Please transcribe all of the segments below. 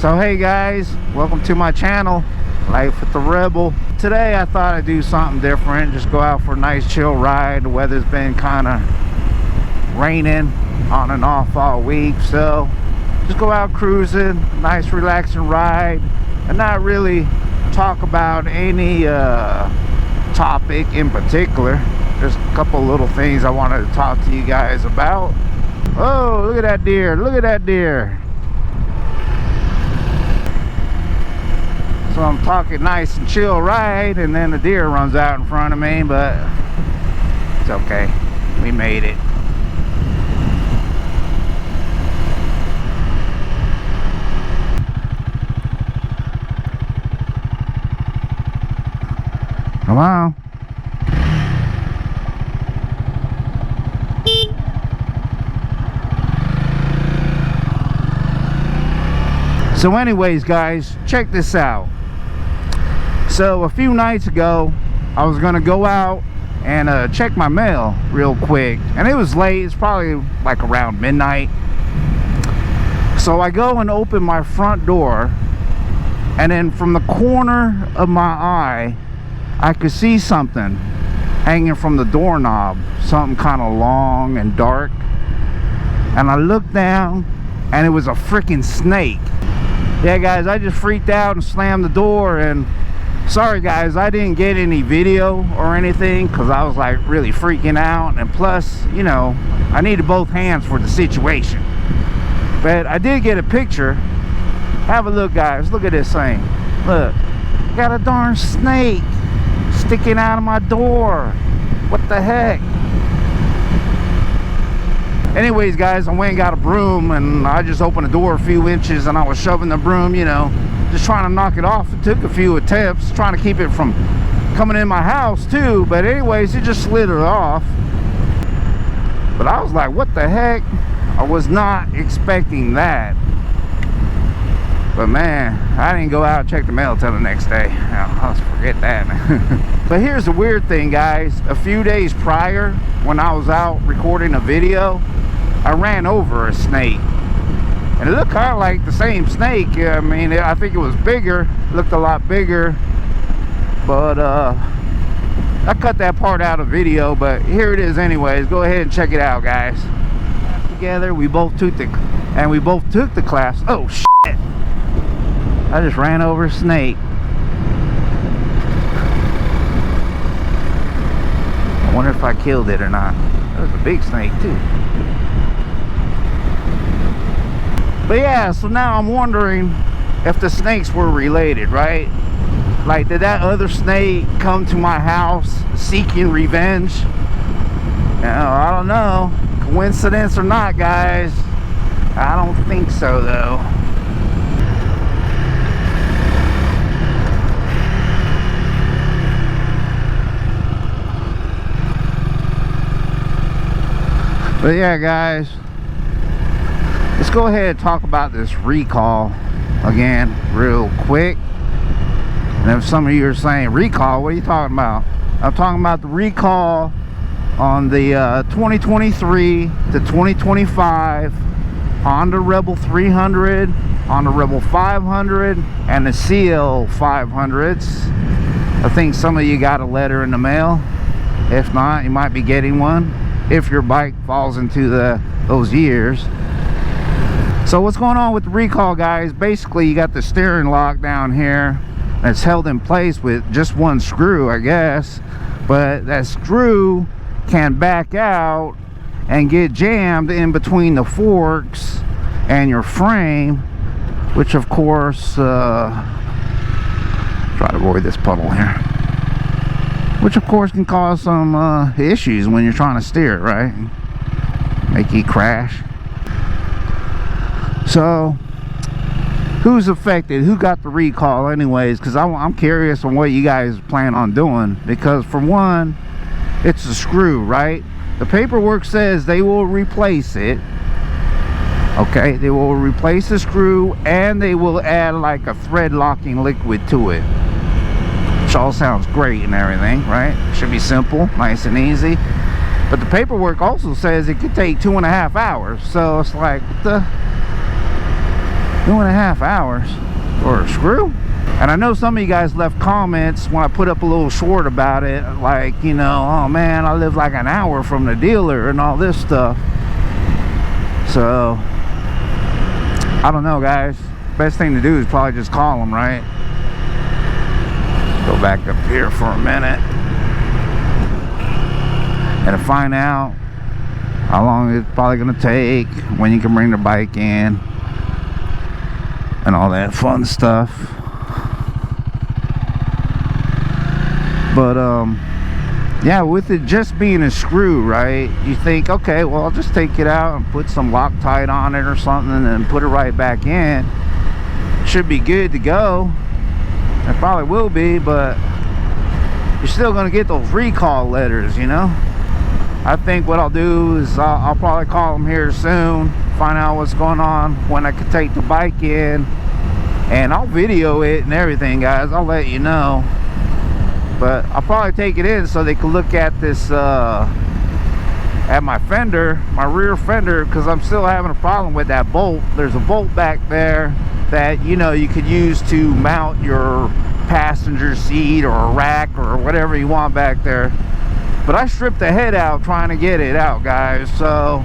So hey guys, welcome to my channel, Life with the Rebel. Today I thought I'd do something different, just go out for a nice chill ride. The weather's been kind of raining on and off all week, so just go out cruising, nice relaxing ride, and not really talk about any topic in particular. There's a couple little things I wanted to talk to you guys about. Oh, look at that deer, look at that deer. So I'm talking nice and chill ride, and then the deer runs out in front of me, but it's okay, we made it. Come on. So anyways guys, check this out. So a few nights ago I was gonna go out and check my mail real quick, and it was late, it's probably like around midnight. So I go and open my front door, and then from the corner of my eye I could see something hanging from the doorknob, something kind of long and dark, and I looked down and it was a freaking snake. Yeah guys, I just freaked out and slammed the door, and sorry guys, I didn't get any video or anything because I was like really freaking out, and plus, you know, I needed both hands for the situation. But I did get a picture. Have a look guys, look at this thing. Look, got a darn snake sticking out of my door. What the heck? Anyways guys, I went and got a broom, and I just opened the door a few inches and I was shoving the broom, you know, just trying to knock it off. It took a few attempts, trying to keep it from coming in my house too, but anyways, it just slid it off. But I was like, what the heck? I was not expecting that. But man, I didn't go out and check the mail till the next day. I'll forget that. But here's the weird thing guys, a few days prior, when I was out recording a video, I ran over a snake, and it looked kind of like the same snake. I mean, I think it was bigger, looked a lot bigger, but I cut that part out of video, but here it is anyways. Go ahead and check it out guys. Together we both took the class. Oh shit, I just ran over a snake. I wonder if I killed it or not. That was a big snake too. But yeah, so now I'm wondering if the snakes were related, right? Like, did that other snake come to my house seeking revenge? Now, I don't know. Coincidence or not, guys. I don't think so, though. But yeah, guys, let's go ahead and talk about this recall again real quick. And if some of you are saying, recall, what are you talking about? I'm talking about the recall on the 2023 to 2025 Honda Rebel 300, Honda Rebel 500, and the CL 500s. I think some of you got a letter in the mail. If not, you might be getting one if your bike falls into those years. So what's going on with the recall guys, basically you got the steering lock down here that's held in place with just one screw, I guess, but that screw can back out and get jammed in between the forks and your frame, which of course try to avoid this puddle here, which of course can cause some issues when you're trying to steer it, right? Make you crash. So who's affected? Who got the recall anyways? Because I'm curious on what you guys plan on doing, because for one, it's a screw, right? The paperwork says they will replace it. Okay, they will replace the screw, and they will add like a thread locking liquid to it, which all sounds great and everything, right? Should be simple, nice and easy. But the paperwork also says it could take 2.5 hours. So it's like, what the? 2.5 hours for a screw? And I know some of you guys left comments when I put up a little short about it, like, you know, oh man, I live like an hour from the dealer and all this stuff. So I don't know, guys. Best thing to do is probably just call them, right? Go back up here for a minute and to find out how long it's probably gonna take, when you can bring the bike in, and all that fun stuff. But yeah, with it just being a screw, right, you think, okay, well, I'll just take it out and put some Loctite on it or something and put it right back in. Should be good to go. It probably will be, but you're still gonna get those recall letters, you know. I think what I'll do is I'll probably call them here soon, find out what's going on, when I can take the bike in, and I'll video it and everything, guys. I'll let you know. But I'll probably take it in so they can look at this, at my fender, my rear fender, because I'm still having a problem with that bolt. There's a bolt back there that, you know, you could use to mount your passenger seat or a rack or whatever you want back there. But I stripped the head out trying to get it out, guys. So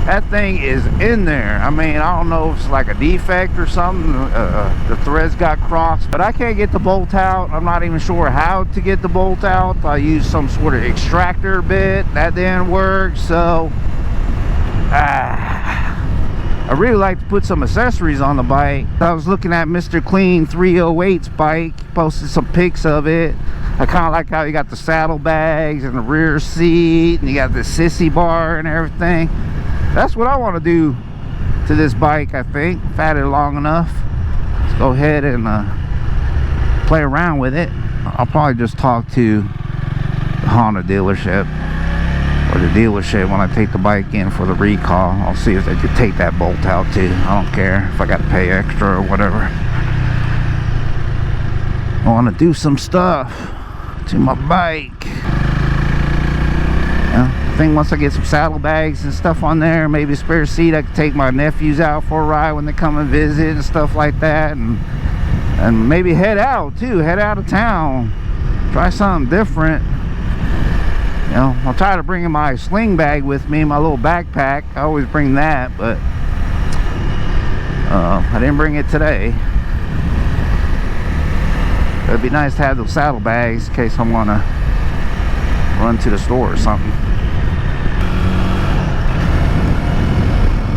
that thing is in there. I mean, I don't know if it's like a defect or something. The threads got crossed, but I can't get the bolt out. I'm not even sure how to get the bolt out. I used some sort of extractor bit. That didn't work. So I really like to put some accessories on the bike. I was looking at Mr. Clean 308's bike. He posted some pics of it. I kind of like how you got the saddlebags and the rear seat, and you got the sissy bar and everything. That's what I want to do to this bike, I think. I've had it long enough. Let's go ahead and play around with it. I'll probably just talk to the Honda dealership, or the dealership when I take the bike in for the recall. I'll see if they could take that bolt out too. I don't care if I got to pay extra or whatever. I want to do some stuff to my bike. I think once I get some saddlebags and stuff on there, maybe a spare seat, I can take my nephews out for a ride when they come and visit and stuff like that, and maybe head out too, head out of town, try something different. You know, I'll try to bring my sling bag with me, my little backpack. I always bring that, but I didn't bring it today. It'd be nice to have those saddlebags in case I want to run to the store or something.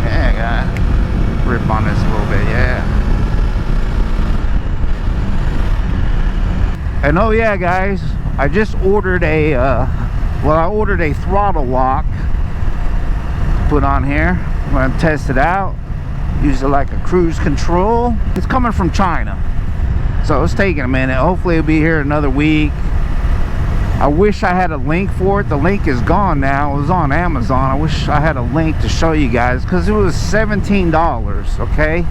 Yeah, I got grip on this a little bit, yeah. And oh yeah, guys, I just ordered a I ordered a throttle lock to put on here. I'm gonna test it out, use it like a cruise control. It's coming from China, so it's taking a minute. Hopefully it'll be here another week. I wish I had a link for it. The link is gone now. It was on Amazon. I wish I had a link to show you guys, because it was $17, okay?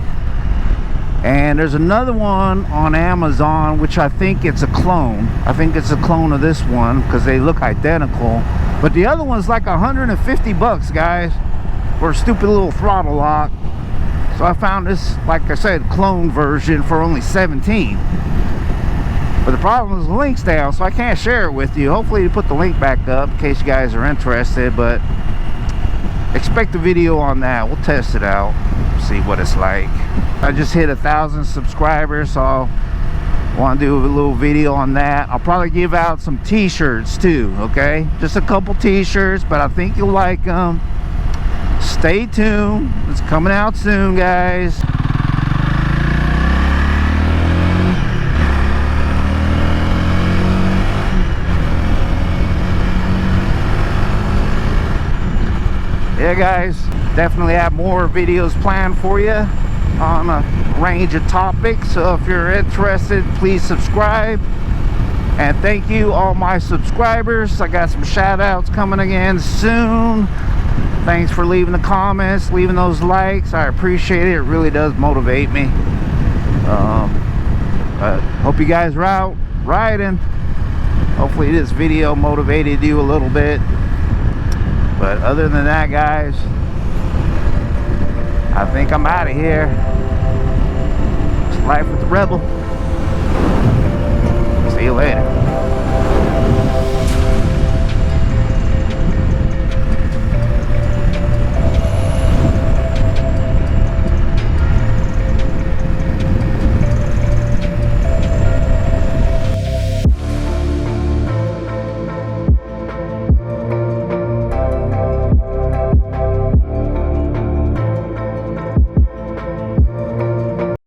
And there's another one on Amazon, which I think it's a clone. I think it's a clone of this one because they look identical. But the other one's like 150 bucks, guys, for a stupid little throttle lock. So I found this, like I said, clone version for only 17. But the problem is the link's down, so I can't share it with you. Hopefully you put the link back up in case you guys are interested, but expect a video on that. We'll test it out, see what it's like. I just hit 1,000 subscribers, so I want to do a little video on that. I'll probably give out some t-shirts too, okay? Just a couple t-shirts, but I think you'll like them. Stay tuned. It's coming out soon, guys. Yeah, guys, definitely have more videos planned for you on a range of topics. So if you're interested, please subscribe. And thank you, all my subscribers. I got some shout outs coming again soon. Thanks for leaving the comments, leaving those likes. I appreciate it. It really does motivate me. Hope you guys are out riding. Hopefully this video motivated you a little bit. But other than that, guys, I think I'm out of here. Life with the Rebel. See you later.